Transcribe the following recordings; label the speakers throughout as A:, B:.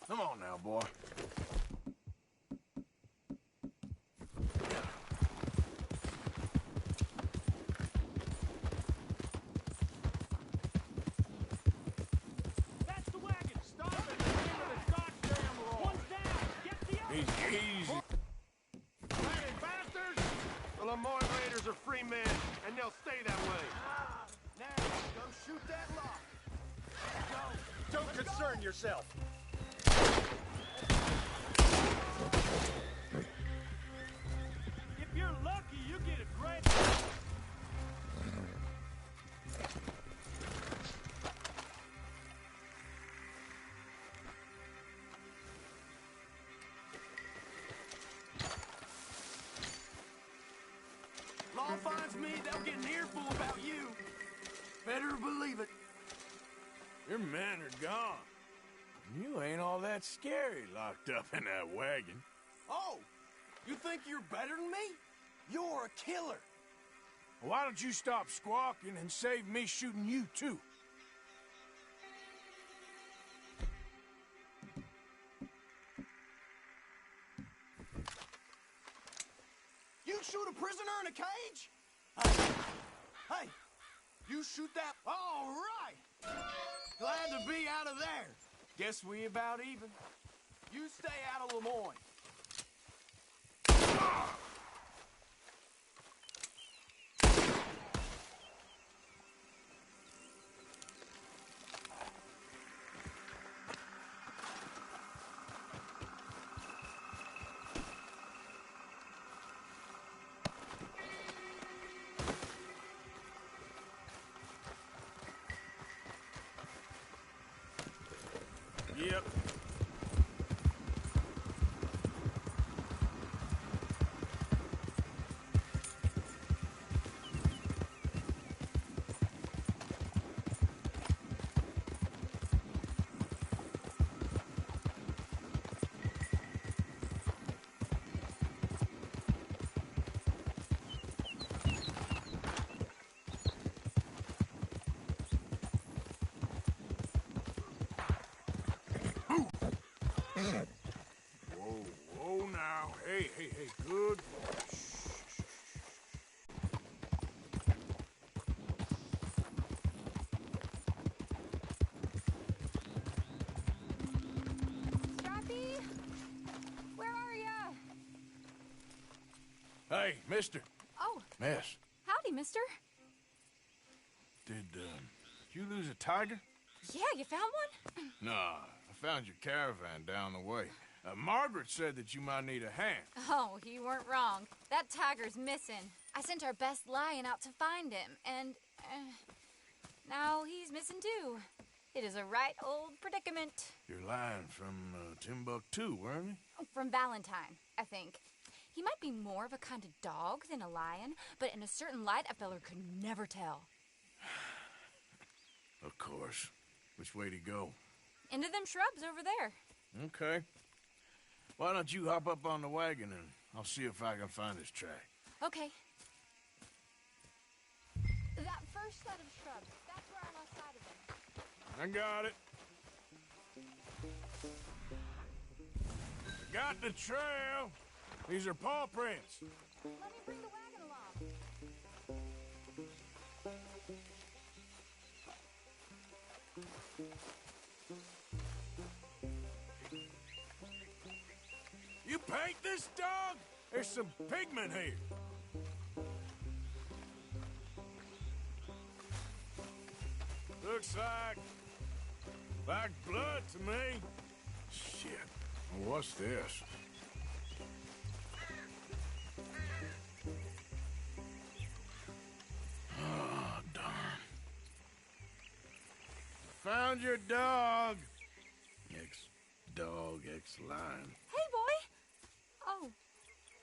A: Come on now, boy.
B: That's the wagon! Stop it! At the end of the goddamn road! One's down! Get the other!
A: Easy.
B: Hey, bastards! The Lemoyne Raiders are free men, and they'll stay that way. Now, go shoot that lock. Go. Don't concern yourself. If you're lucky, you get a great... Law finds me, they'll get an earful about you. Better believe it.
A: Your men are gone. You ain't all that scary locked up in that wagon.
B: Oh, you think you're better than me? You're a killer.
A: Why don't you stop squawking and save me shooting you, too?
B: You shoot a prisoner in a cage? Hey, hey, you shoot that... All right. Glad to be out of there. Guess we about even. You stay out of Lemoyne.
A: Yep. Whoa now. Hey, good.
C: Strappy? Where are ya?
A: Hey, mister.
C: Oh,
A: Miss,
C: howdy, mister.
A: did you lose a tiger?
C: Yeah, you found one?
A: Nah, I found your caravan down the way. Margaret said that you might need a hand.
C: Oh, you weren't wrong. That tiger's missing. I sent our best lion out to find him, and now he's missing too. It is a right old predicament.
A: You're lying from Timbuktu, weren't you?
C: From Valentine, I think. He might be more of a kind of dog than a lion, but in a certain light, a feller could never tell.
A: Of course. Which way to go?
C: Into them shrubs over there.
A: Okay. Why don't you hop up on the wagon and I'll see if I can find his track.
C: Okay. That first set of shrubs, that's where I lost sight of him.
A: I got it. Got the trail. These are paw prints.
C: Let me bring the wagon along.
A: You paint this dog? There's some pigment here. Looks like blood to me. Shit. What's this? Oh, darn. Found your dog. Ex-dog, ex-lion.
C: Hey, boy! Oh,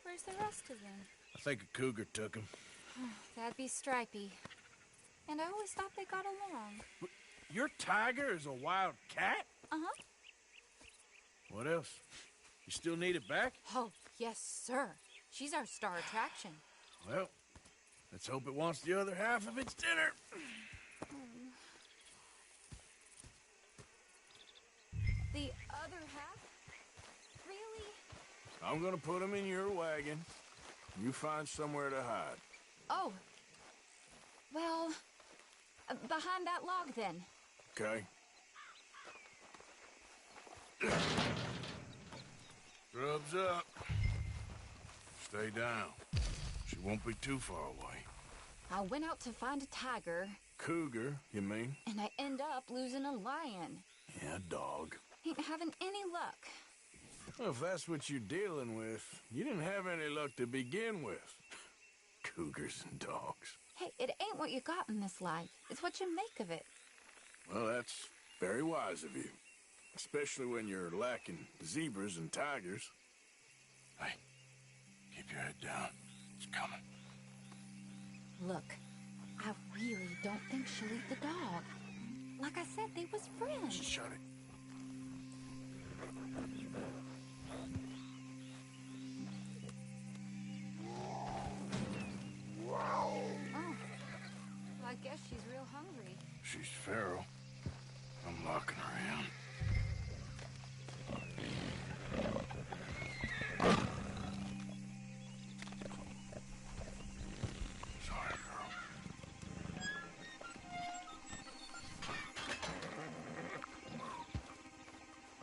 C: where's the rest of them?
A: I think a cougar took him.
C: That'd be Stripey. And I always thought they got along.
A: Your tiger is a wild cat?
C: Uh-huh.
A: What else? You still need it back?
C: Oh, yes, sir. She's our star attraction.
A: Well, let's hope it wants the other half of its dinner.
C: The other half?
A: I'm gonna put them in your wagon. You find somewhere to hide.
C: Oh. Well, behind that log, then.
A: Okay? Grub's up. Stay down. She won't be too far away.
C: I went out to find a tiger.
A: Cougar, you mean?
C: And I end up losing a lion.
A: Yeah, dog.
C: Ain't having any luck.
A: Well, if that's what you're dealing with, you didn't have any luck to begin with. Cougars and dogs.
C: Hey, it ain't what you got in this life. It's what you make of it.
A: Well, that's very wise of you. Especially when you're lacking zebras and tigers. Hey, keep your head down. It's coming.
C: Look, I really don't think she'll eat the dog. Like I said, they was friends.
A: Shut it.
C: Oh, I guess she's real hungry.
A: She's feral. I'm locking her in. Sorry, girl.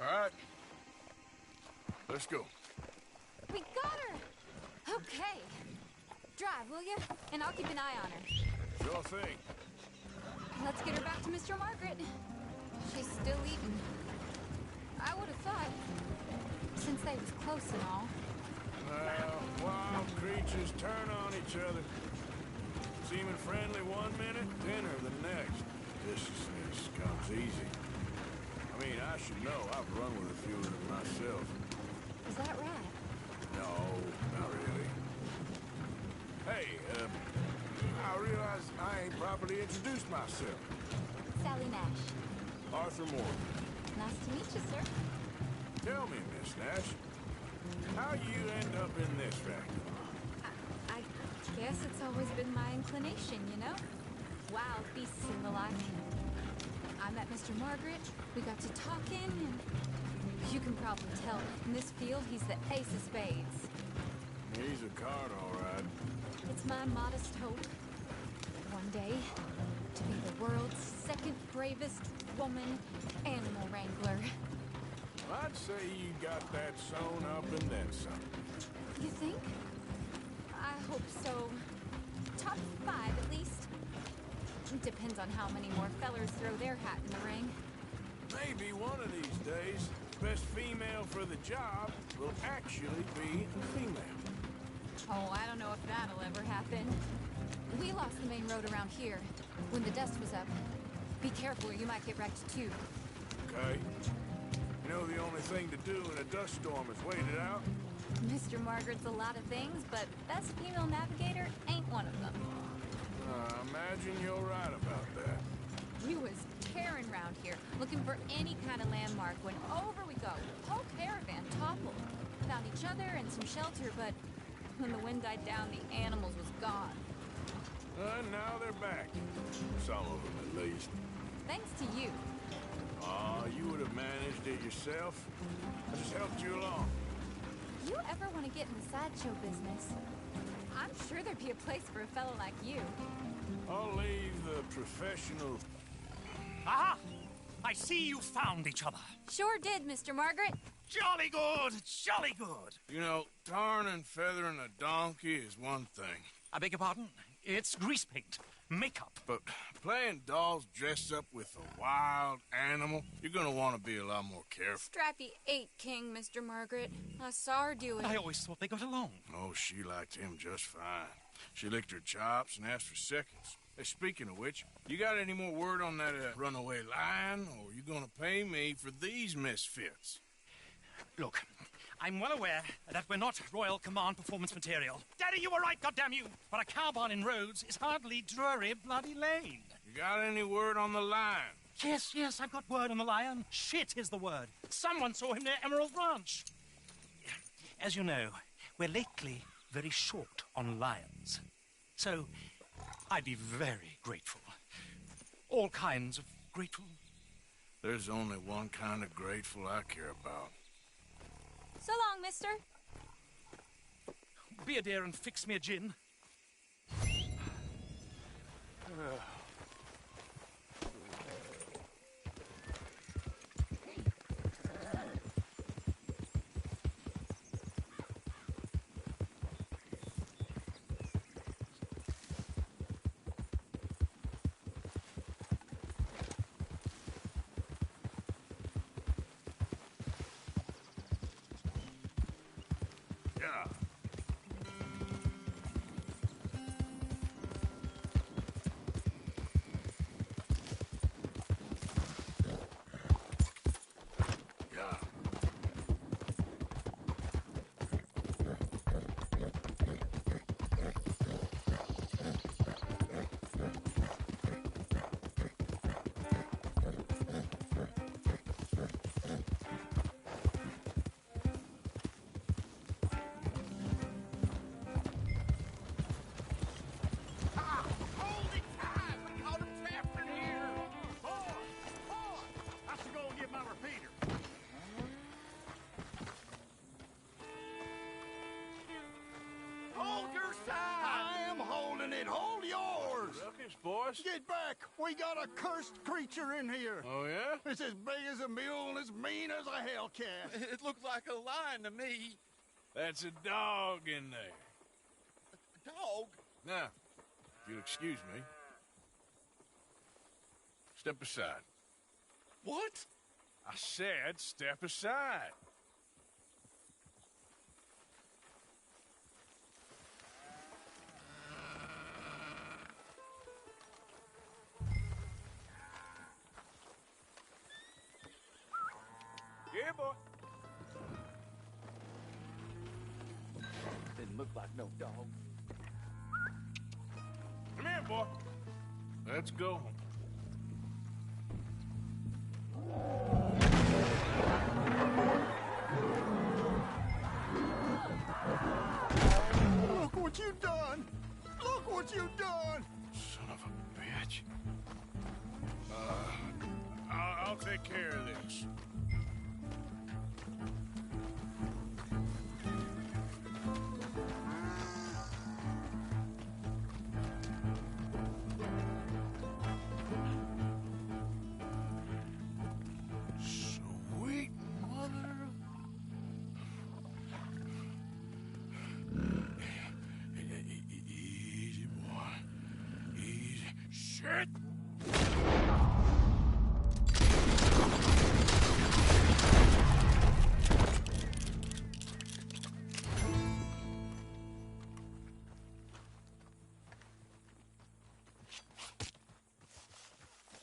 A: All right. Let's go.
C: We got her! Okay. Drive, will you? And I'll keep an eye on her.
A: Sure thing.
C: Let's get her back to Mr. Margaret. She's still eating. I would have thought, since they was close and all.
A: Well, wild creatures turn on each other. Seeming friendly one minute, dinner the next. Viciousness comes easy. I mean, I should know. I've run with a few of them myself.
C: Is that right?
A: No, not really. Hey, I realize I ain't properly introduced myself.
C: Sally Nash.
A: Arthur Morgan.
C: Nice to meet you, sir.
A: Tell me, Miss Nash, how you end up in this factory?
C: I guess it's always been my inclination, you know? Wild beasts and the like. I met Mr. Margaret, we got to talking, and you can probably tell, in this field, he's the ace of spades.
A: He's a card, all right.
C: It's my modest hope, one day, to be the world's second bravest woman animal wrangler.
A: I'd say you got that sewn up and then some.
C: You think? I hope so. Top 5, at least. Depends on how many more fellers throw their hat in the ring.
A: Maybe one of these days, best female for the job will actually be a female.
C: Oh, I don't know if that'll ever happen. We lost the main road around here when the dust was up. Be careful or you might get wrecked too.
A: Okay. You know the only thing to do in a dust storm is wait it out?
C: Mr. Margaret's a lot of things, but best female navigator ain't one of them.
A: Imagine you're right about that.
C: We was tearing around here, looking for any kind of landmark when over we go. Whole caravan toppled. Found each other and some shelter, but when the wind died down, the animals was gone.
A: And now they're back. Some of them, at least.
C: Thanks to you.
A: You would have managed it yourself. I just helped you along.
C: You ever want to get in the sideshow business? I'm sure there'd be a place for a fellow like you.
A: I'll leave the professional...
D: Aha! I see you found each other.
C: Sure did, Mr. Margaret.
D: Jolly good, jolly good.
A: You know, tarring and feathering a donkey is one thing.
D: I beg your pardon? It's grease paint, makeup.
A: But playing dolls dressed up with a wild animal, you're gonna want to be a lot more careful.
C: Strappy ate King, Mr. Margaret. I saw her do it.
D: I always thought they got along.
A: Oh, she liked him just fine. She licked her chops and asked for seconds. Hey, speaking of which, you got any more word on that runaway lion, or you gonna pay me for these misfits?
D: Look, I'm well aware that we're not Royal Command performance material. Daddy, you were right, goddamn you! But a cow barn in Rhodes is hardly Drury Bloody Lane.
A: You got any word on the lion?
D: Yes, I've got word on the lion. Shit is the word. Someone saw him near Emerald Ranch. As you know, we're lately very short on lions. So, I'd be very grateful. All kinds of grateful.
A: There's only one kind of grateful I care about.
C: So long, mister.
D: be a dear and fix me a gin?
B: Hold yours!
A: Ruckus, boys?
B: Get back! We got a cursed creature in here.
A: Oh, yeah?
B: It's as big as a mule and as mean as a hellcat.
E: It looked like a lion to me.
A: That's a dog in there.
E: A dog?
A: Now, if you'll excuse me. Step aside.
E: What?
A: I said step aside. Yeah, boy.
E: Didn't look like no dog.
A: Come here, boy. Let's go.
B: Look what you done! Look what you done!
A: Son of a bitch. I'll take care of this. Sweet mother. Easy, boy. Easy. Shit!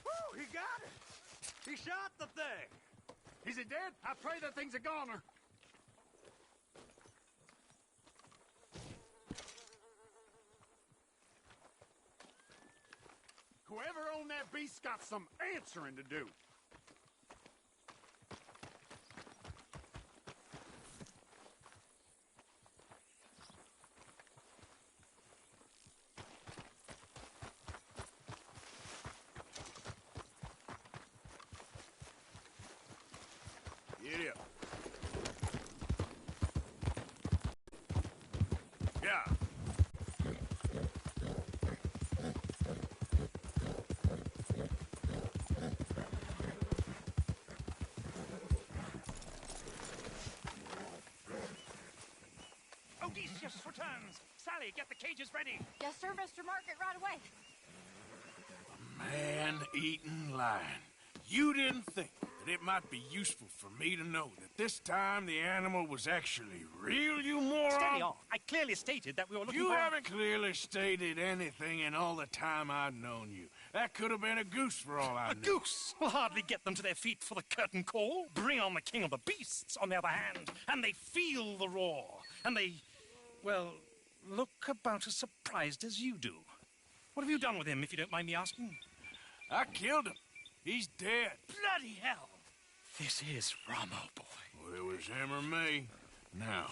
B: Woo, he got it! He shot the thing! Is it dead? I pray that thing's a goner. Whoever owned that beast got some answering to do.
A: Get up. Yeah.
D: Odysseus returns. Sally, get the cages ready.
C: Yes, sir, Mr. Margaret, right away.
A: Man-eating lion. You didn't think that it might be useful for me to know that this time the animal was actually real, you moron?
D: Steady on. I clearly stated that we were looking
A: You
D: for...
A: haven't clearly stated anything in all the time I've known you. That could have been a goose for all I
D: A
A: knew.
D: goose will hardly get them to their feet for the curtain call. Bring on the king of the beasts, on the other hand, and they feel the roar. And they, well, look about as surprised as you do. What have you done with him, if you don't mind me asking?
A: I killed him. He's dead.
D: Bloody hell! This is Ramo, boy.
A: Well, it was him or me. Now,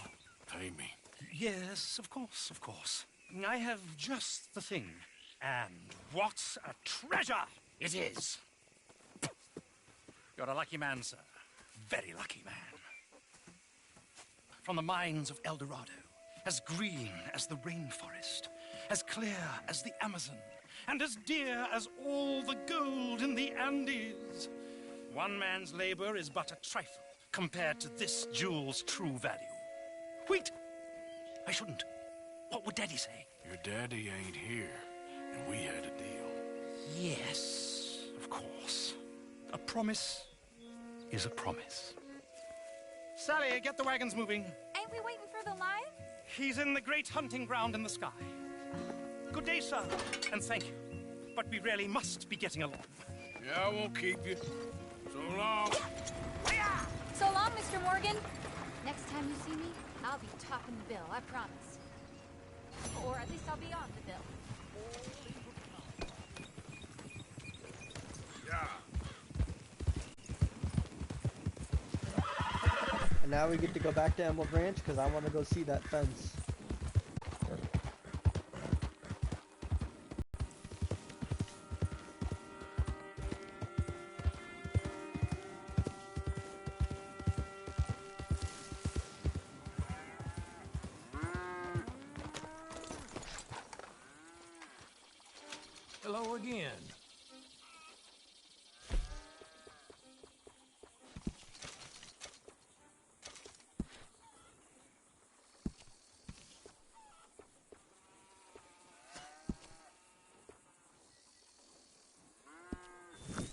A: pay me.
D: Yes, of course, of course. I have just the thing. And what a treasure it is! You're a lucky man, sir. Very lucky man. From the mines of El Dorado, as green as the rainforest, as clear as the Amazon, and as dear as all the gold in the Andes. One man's labor is but a trifle compared to this jewel's true value. Wait! I shouldn't. What would Daddy say?
A: Your daddy ain't here, and we had a deal.
D: Yes, of course. A promise is a promise. Sally, get the wagons moving.
C: Ain't we waiting for the lion?
D: He's in the great hunting ground in the sky. Good day, sir, and thank you. But we really must be getting along.
A: Yeah, I won't keep you. So long.
C: So long, Mr. Morgan. Next time you see me, I'll be topping the bill, I promise. Or at least I'll be on the bill.
A: Yeah.
F: And now we get to go back to Emerald Ranch because I want to go see that fence.
G: Hello again.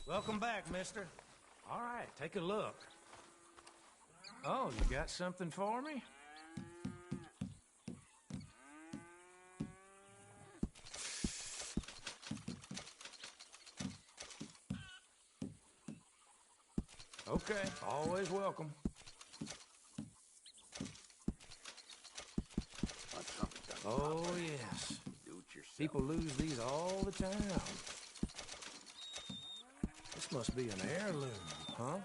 G: Welcome back, mister. All right, take a look. Oh, you got something for me? Okay, always welcome. Oh, yes. People lose these all the time. This must be an heirloom, huh?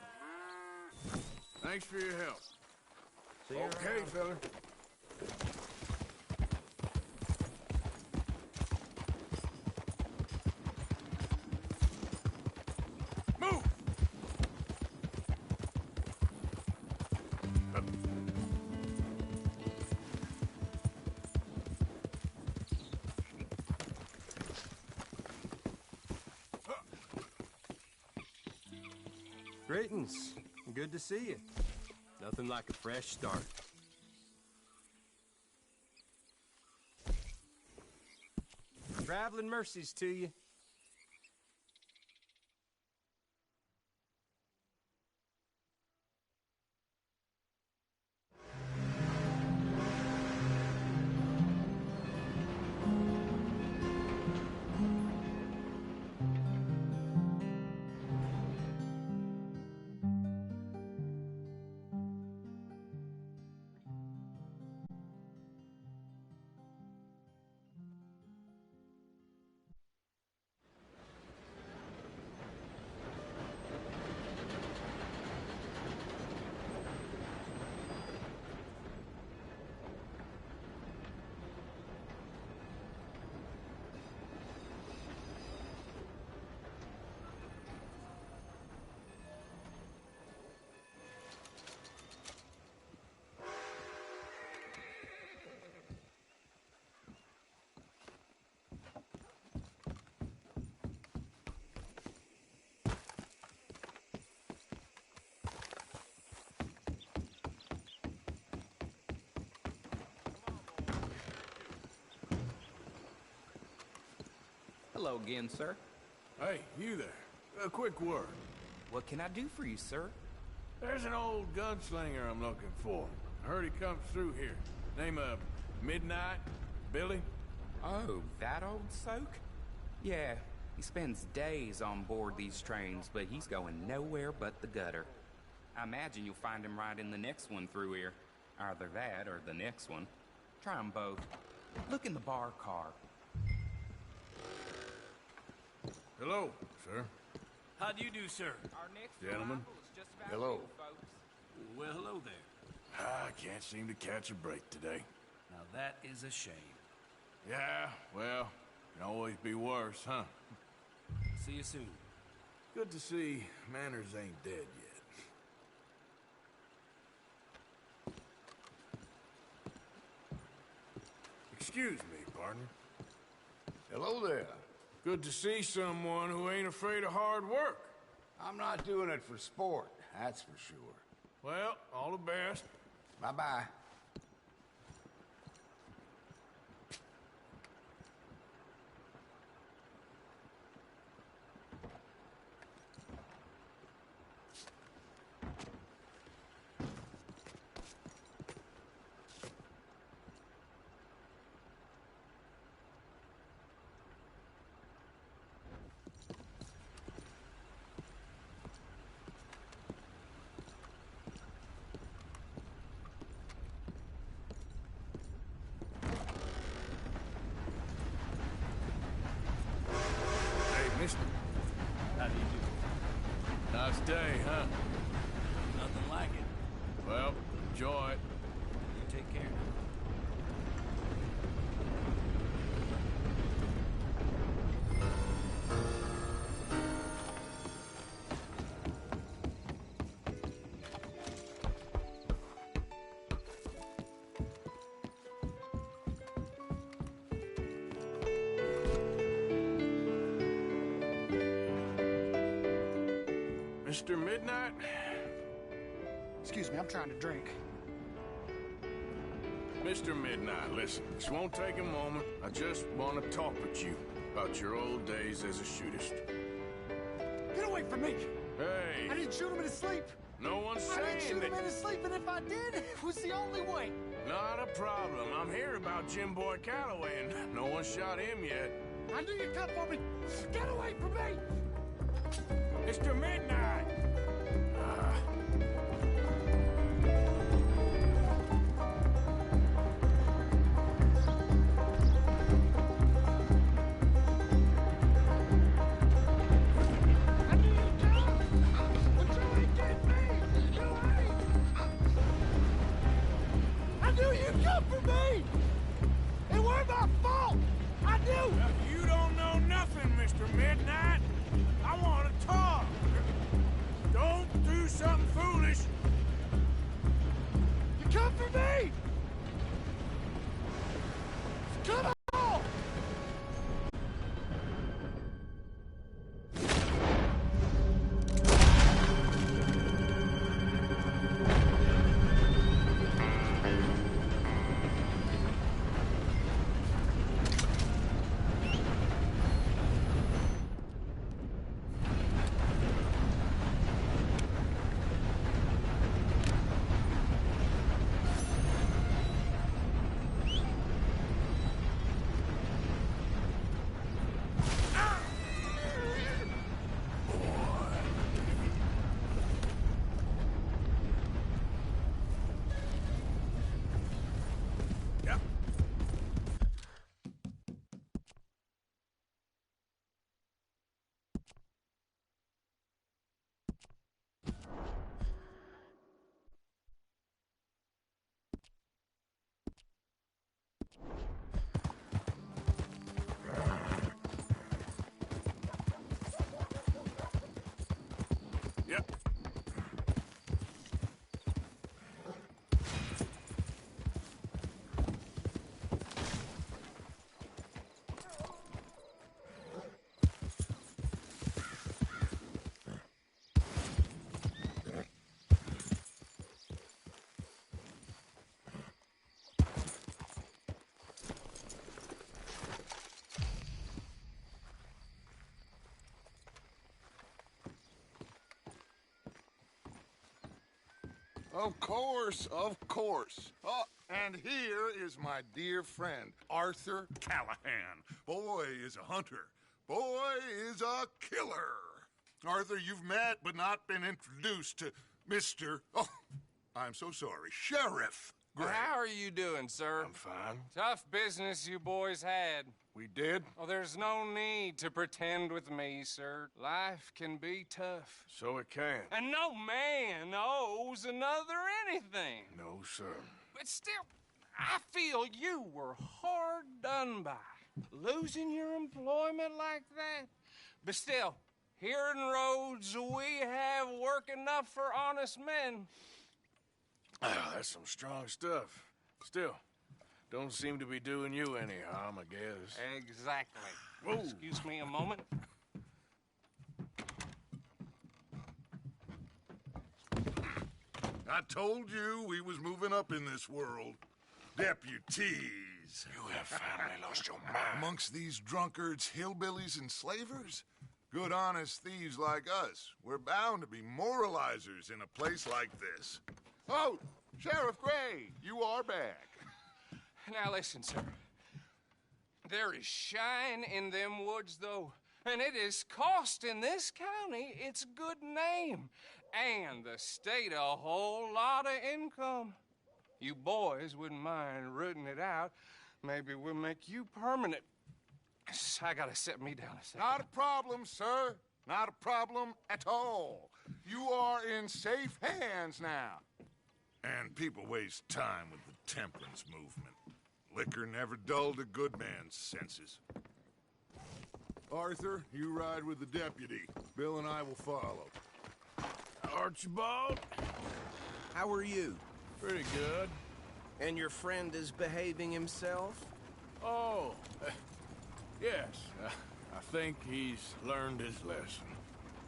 A: Thanks for your help.
G: See you
A: Okay,
G: around.
A: fella. Move!
H: Greetings. Good to see you. Nothing like a fresh start. Traveling mercies to you.
I: Hello again, sir.
A: Hey, you there. A quick word.
I: What can I do for you, sir?
A: There's an old gunslinger I'm looking for. I heard he comes through here. Name of Midnight? Billy?
I: Oh, that old soak? Yeah, he spends days on board these trains, but he's going nowhere but the gutter. I imagine you'll find him right in the next one through here. Either that or the next one. Try 'em both. Look in the bar car.
A: Hello, sir.
G: How do you do, sir?
I: Our next
A: Gentlemen.
I: arrival is just about
A: Hello.
I: here, folks.
G: Well, hello there.
A: I can't seem to catch a break today.
G: Now that is a shame.
A: Yeah, well, can always be worse, huh?
G: See you soon.
A: Good to see Manners ain't dead yet. excuse me, partner.
B: Hello there.
A: Good to see someone who ain't afraid of hard work.
B: I'm not doing it for sport, that's for sure.
A: Well, all the best.
B: Bye-bye.
A: Mister.
G: How do you do?
A: Nice day, huh?
B: Nothing like it.
A: Well, enjoy it.
B: You take care.
A: Mr. Midnight?
J: Excuse me, I'm trying to drink.
A: Mr. Midnight, listen, this won't take a moment. I just want to talk with you about your old days as a shootist.
J: Get away from me!
A: Hey!
J: I didn't shoot him in his sleep!
A: No one's
J: I didn't
A: saying
J: shoot
A: that.
J: him in his sleep, and if I did, it was the only way!
A: Not a problem. I'm here about Jim Boy Calloway, and no one shot him yet.
J: I knew you'd come for me! Get away from me!
A: Mr. Midnight!
J: I knew you'd come! But you ain't get me! You ain't! I knew you'd come for me! It weren't my fault! I knew!
A: You don't know nothing, Mr. Midnight. I want to talk. Don't do something foolish.
J: You come for me! Come on!
A: Yep.
K: Of course, of course. Oh, and here is my dear friend, Arthur Callahan. Boy is a hunter. Boy is a killer. Arthur, you've met but not been introduced to Mr. Oh, I'm so sorry, Sheriff Gray.
L: How are you doing, sir?
A: I'm fine.
L: Tough business you boys had.
A: We did?
L: Oh, there's no need to pretend with me, sir. Life can be tough.
A: So it can.
L: And no man owes another anything.
A: No, sir.
L: But still, I feel you were hard done by. Losing your employment like that. But still, here in Rhodes, we have work enough for honest men.
A: Ah, that's some strong stuff. Still, Don't seem to be doing you any harm, I guess.
L: Exactly.
A: Whoa.
L: Excuse me a moment.
K: I told you we was moving up in this world. Deputies.
A: You have finally lost your mind.
K: Amongst these drunkards, hillbillies, and slavers? Good, honest thieves like us. We're bound to be moralizers in a place like this. Oh, Sheriff Gray, you are back.
L: Now listen, sir. There is shine in them woods, though, and it is costing this county its good name and the state a whole lot of income. You boys wouldn't mind rooting it out. Maybe we'll make you permanent. I gotta set me down a second.
K: Not a problem, sir. Not a problem at all. You are in safe hands now. And people waste time with the temperance movement. Liquor never dulled a good man's senses. Arthur, you ride with the deputy. Bill and I will follow.
A: Archibald?
B: How are you?
A: Pretty good.
B: And your friend is behaving himself?
A: Oh, yes. I think he's learned his lesson.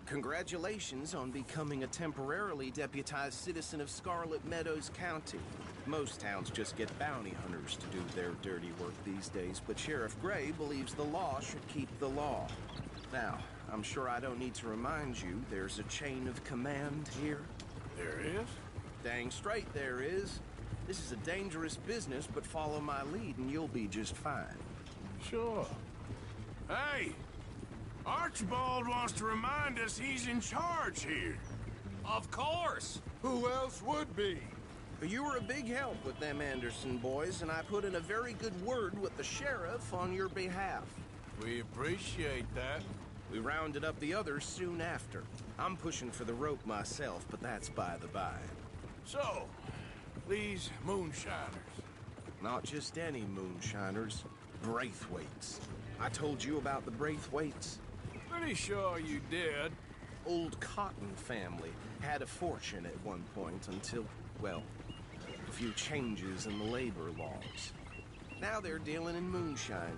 B: Congratulations on becoming a temporarily deputized citizen of Scarlet Meadows County. Most towns just get bounty hunters to do their dirty work these days, but Sheriff Gray believes the law should keep the law. Now, I'm sure I don't need to remind you there's a chain of command here.
A: There is?
B: Dang straight there is. This is a dangerous business, but follow my lead and you'll be just fine.
A: Sure. Hey! Archibald wants to remind us he's in charge here.
L: Of course.
K: Who else would be?
B: You were a big help with them Anderson boys, and I put in a very good word with the sheriff on your behalf.
A: We appreciate that.
B: We rounded up the others soon after. I'm pushing for the rope myself, but that's by the by.
A: So, these moonshiners.
B: Not just any moonshiners. Braithwaites. I told you about the Braithwaites?
A: Pretty sure you did.
B: Old Cotton family had a fortune at one point until, well, a few changes in the labor laws. Now they're dealing in moonshine.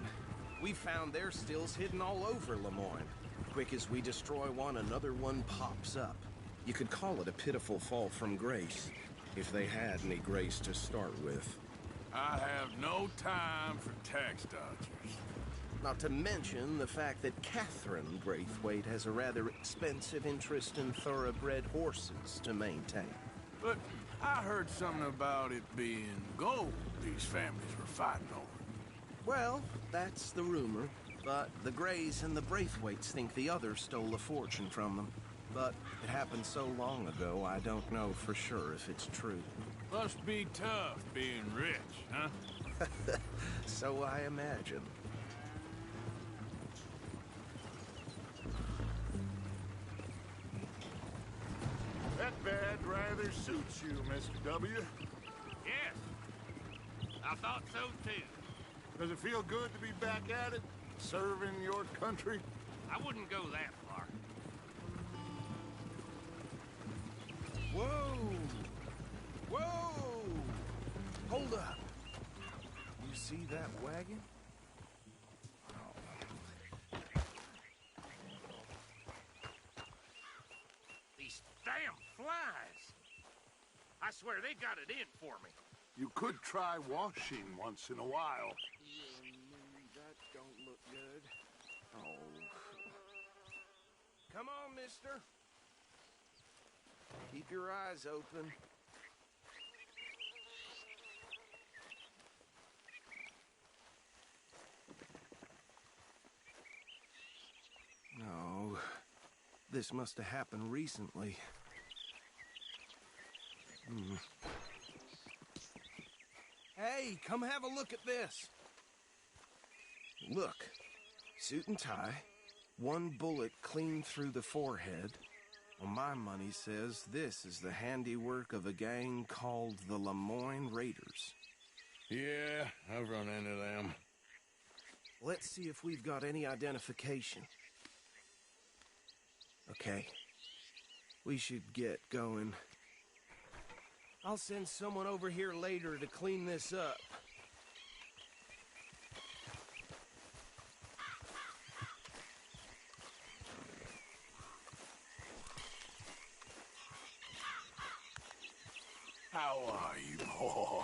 B: We found their stills hidden all over Lemoyne. Quick as we destroy one, another one pops up. You could call it a pitiful fall from grace, if they had any grace to start with.
A: I have no time for tax dodgers.
B: Not to mention the fact that Catherine Braithwaite has a rather expensive interest in thoroughbred horses to maintain.
A: But I heard something about it being gold these families were fighting over.
B: Well, that's the rumor. But the Grays and the Braithwaites think the others stole a fortune from them. But it happened so long ago, I don't know for sure if it's true.
A: Must be tough being rich, huh?
B: So I imagine.
K: That bad rather suits you, Mr. W.
J: Yes. I thought so, too.
K: Does it feel good to be back at it? Serving your country?
J: I wouldn't go that far.
B: Whoa! Whoa! Hold up. You see that wagon?
J: These damn flies. I swear they got it in for me.
K: You could try washing once in a while.
B: That don't look good. Oh. Come on, mister. Keep your eyes open. No. This must have happened recently. Hey, come have a look at this. Look. Suit and tie. One bullet clean through the forehead. Well, my money says this is the handiwork of a gang called the Lemoyne Raiders.
A: Yeah, I've run into them.
B: Let's see if we've got any identification. Okay. We should get going. I'll send someone over here later to clean this up.
A: How are you, boy?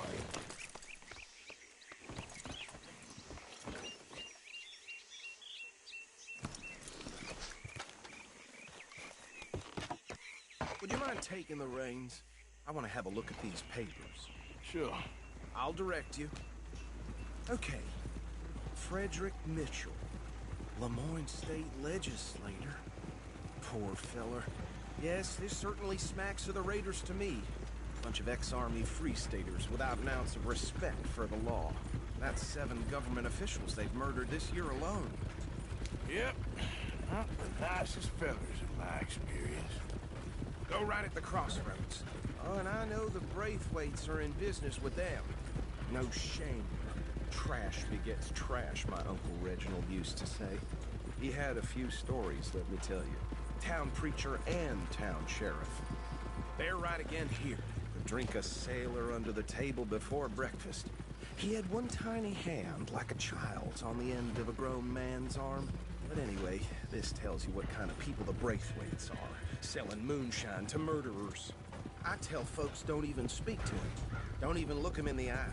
B: Would you mind taking the reins? I want to have a look at these papers.
A: Sure.
B: I'll direct you. Okay. Frederick Mitchell, Lemoyne State Legislator. Poor feller. Yes, this certainly smacks of the Raiders to me. Bunch of ex-Army Free Staters without an ounce of respect for the law. That's 7 government officials they've murdered this year alone.
A: Yep. Not the nicest fellers in my experience.
B: Go right at the crossroads. Oh, and I know the Braithwaites are in business with them. No shame. Trash begets trash, my Uncle Reginald used to say. He had a few stories, let me tell you. Town preacher and town sheriff. They're right again here. Drink a sailor under the table before breakfast. He had one tiny hand, like a child's, on the end of a grown man's arm. But anyway, this tells you what kind of people the Braithwaites are. Selling moonshine to murderers. I tell folks don't even speak to him. Don't even look him in the eye.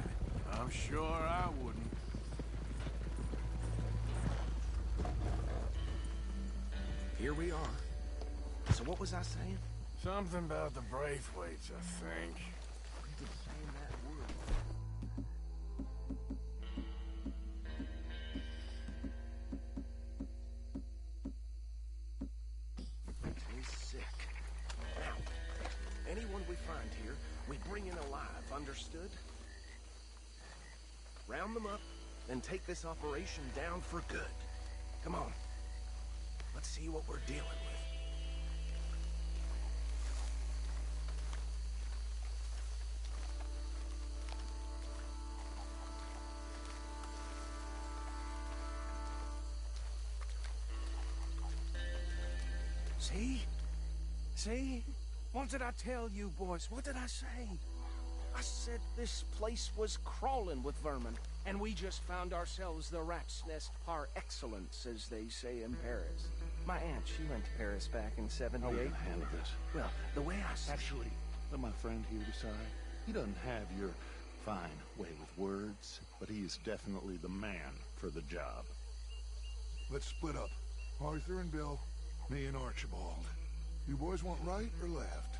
A: I'm sure I wouldn't.
B: Here we are. So what was I saying?
A: Something about the Braithwaites, I think.
B: You keep saying that word. Makes me sick. Now, anyone we find here, we bring in alive, understood? Round them up, then take this operation down for good. Come on. Let's see what we're dealing with. See? See? What did I tell you, boys? What did I say? I said this place was crawling with vermin, and we just found ourselves the rat's nest par excellence, as they say in Paris. My aunt, she went to Paris back in '78.
M: How are we gonna handle this?
B: Well, the way I see
M: Actually, let my friend here decide. He doesn't have your fine way with words, but he is definitely the man for the job.
K: Let's split up. Arthur and Bill, me and Archibald. You boys want right or left?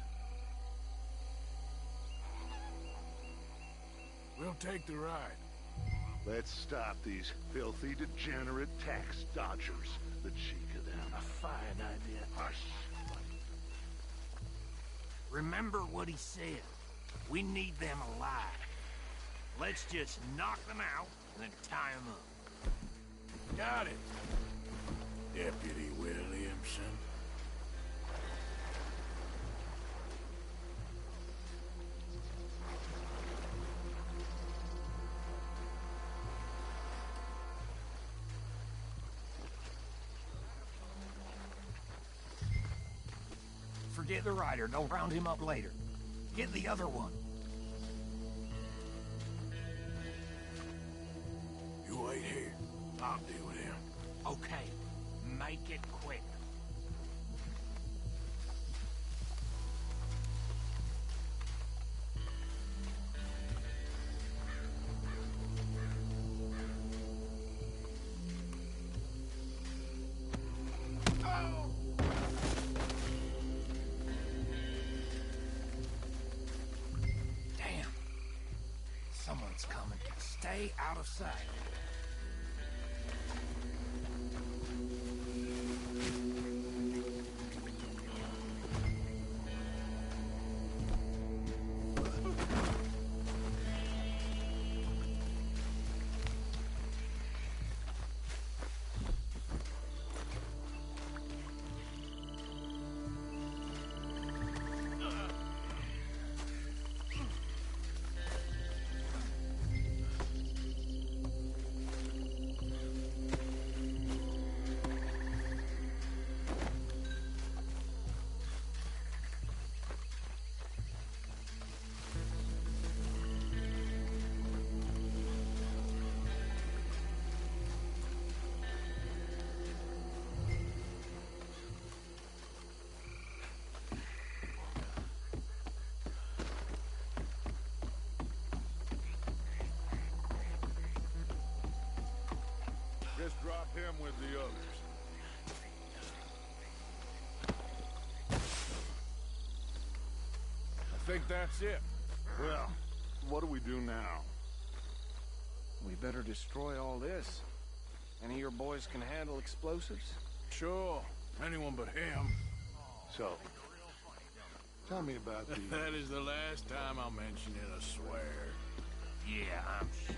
A: We'll take the ride.
M: Let's stop these filthy, degenerate tax dodgers. The cheek of them.
B: a fine idea.
M: Hush.
N: Remember what he said. We need them alive. Let's just knock them out and then tie them up.
A: Got it. Deputy Williamson.
N: Forget the rider. Don't round him up later. Get the other one.
A: You wait here. I'll deal with him.
N: Okay. Make it quick. Someone's coming. Stay out of sight.
A: him with the others. I think that's it.
K: Well, what do we do now?
L: We better destroy all this. Any of your boys can handle explosives?
A: Sure. Anyone but him.
K: So, tell me about the...
A: That is the last time I'll mention it, I swear.
N: Yeah, I'm sure.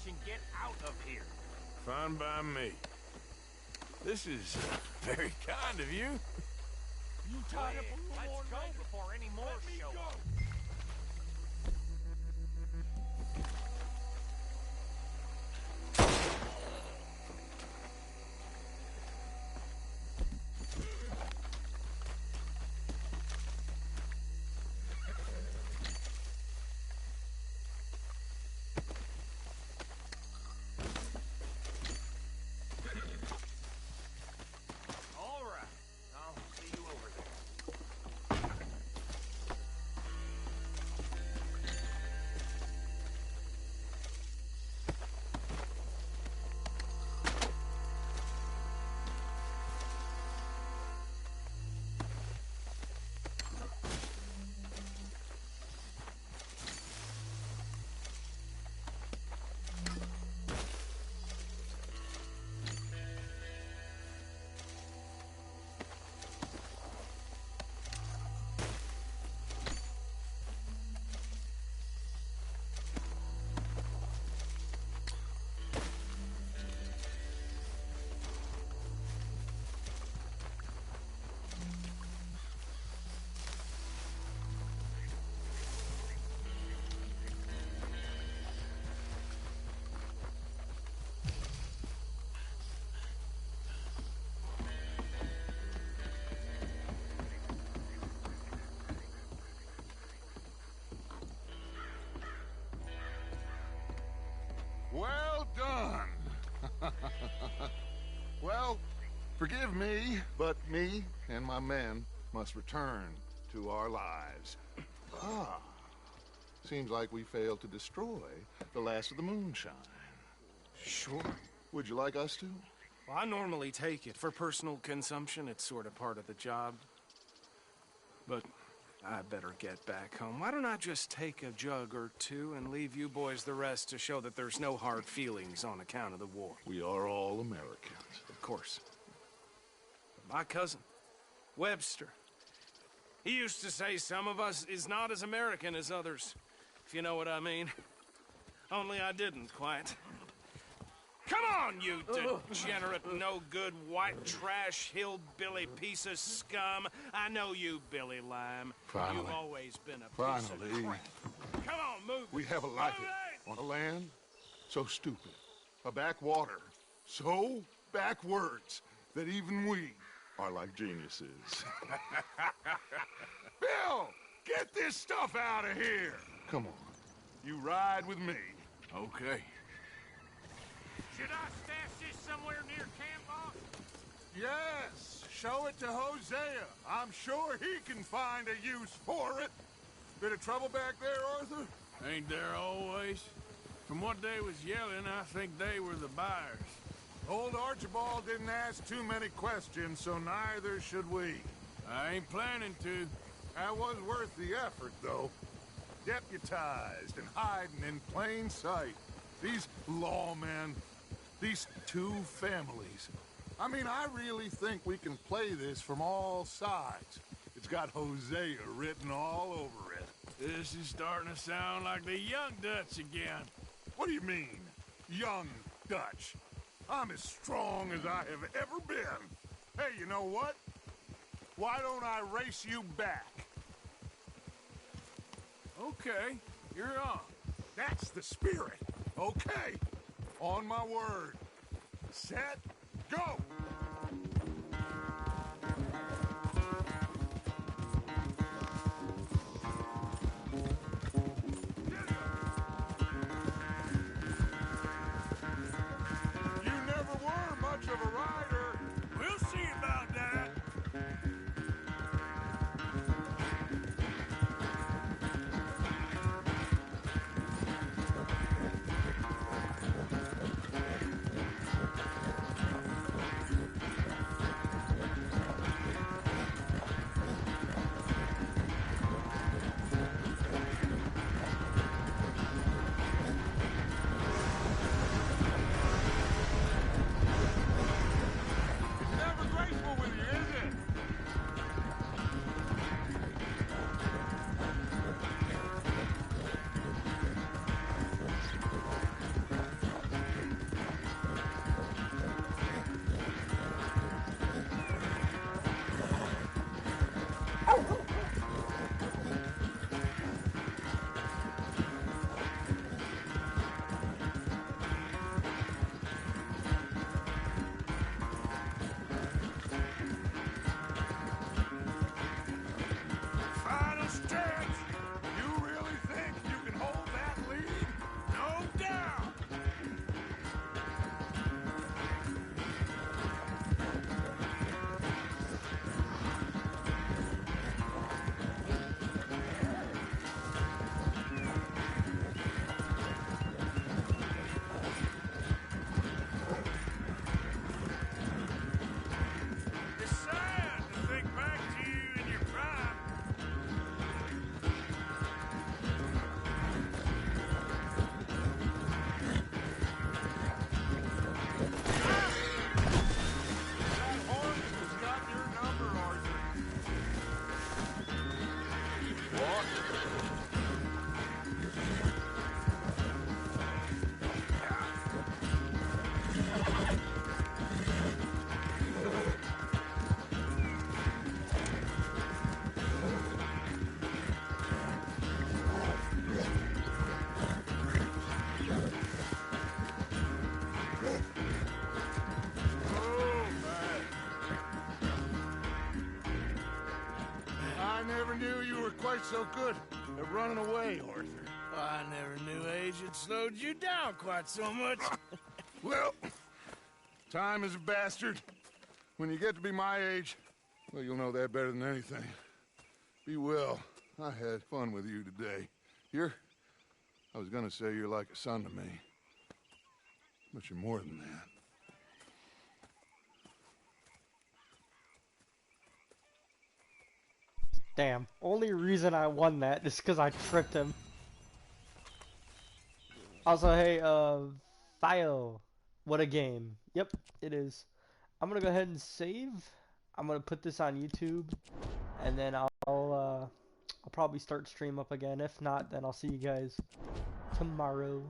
L: And get out of here.
A: Fine by me. This is very kind of you.
L: You tied up a Let's go before any more show up.
K: Well done. Well, forgive me, but me and my men must return to our lives. Ah, seems like we failed to destroy the last of the Moonshine.
L: Sure.
K: Would you like us to?
L: Well, I normally take it. For personal consumption, it's sort of part of the job. But I better get back home. Why don't I just take a jug or two and leave you boys the rest to show that there's no hard feelings on account of the war?
M: We are all Americans.
L: Of course. But my cousin, Webster, he used to say some of us is not as American as others, if you know what I mean. Only I didn't quite. Come on, you degenerate, no-good, white trash, hillbilly piece of scum. I know you, Billy Lime.
M: Finally.
L: You've always been a piece of crap. Come on, move.
M: We have a life on a land so stupid, a backwater so backwards that even we are like geniuses. Bill, get this stuff out of here. Come on, you ride with me.
K: Okay.
L: Should I stash this somewhere near camp, boss?
K: Yes, show it to Hosea. I'm sure he can find a use for it. Bit of trouble back there, Arthur?
A: Ain't there always? From what they was yelling, I think they were the buyers.
K: Old Archibald didn't ask too many questions, so neither should we.
A: I ain't planning to.
K: That was worth the effort, though. Deputized and hiding in plain sight. These lawmen, these two families. I mean, I really think we can play this from all sides. It's got Hosea written all over it.
A: This is starting to sound like the Young Dutch again.
K: What do you mean, Young Dutch? I'm as strong as I have ever been. Hey, you know what? Why don't I race you back?
A: Okay, you're on.
K: That's the spirit. Okay, on my word. Set, go! You never were much of a rider.
A: We'll see about that.
K: Never graceful with you, is it? Final stretch! You really think you can hold that lead? No doubt!
A: It's sad to think back to you in your prime.
K: That horse has got your number, Arthur. What? I never knew you were quite so good at running away, Arthur.
A: I never knew age had slowed you down quite so much.
K: Well, time is a bastard. When you get to be my age, well, you'll know that better than anything. Be well. I had fun with you today. I was gonna say you're like a son to me. But you're more than that.
F: Damn. Only reason I won that is because I tripped him. Also, hey, Theo. What a game. Yep, it is. I'm gonna go ahead and save. I'm gonna put this on YouTube, and then I'll probably start stream up again. If not, then I'll see you guys tomorrow.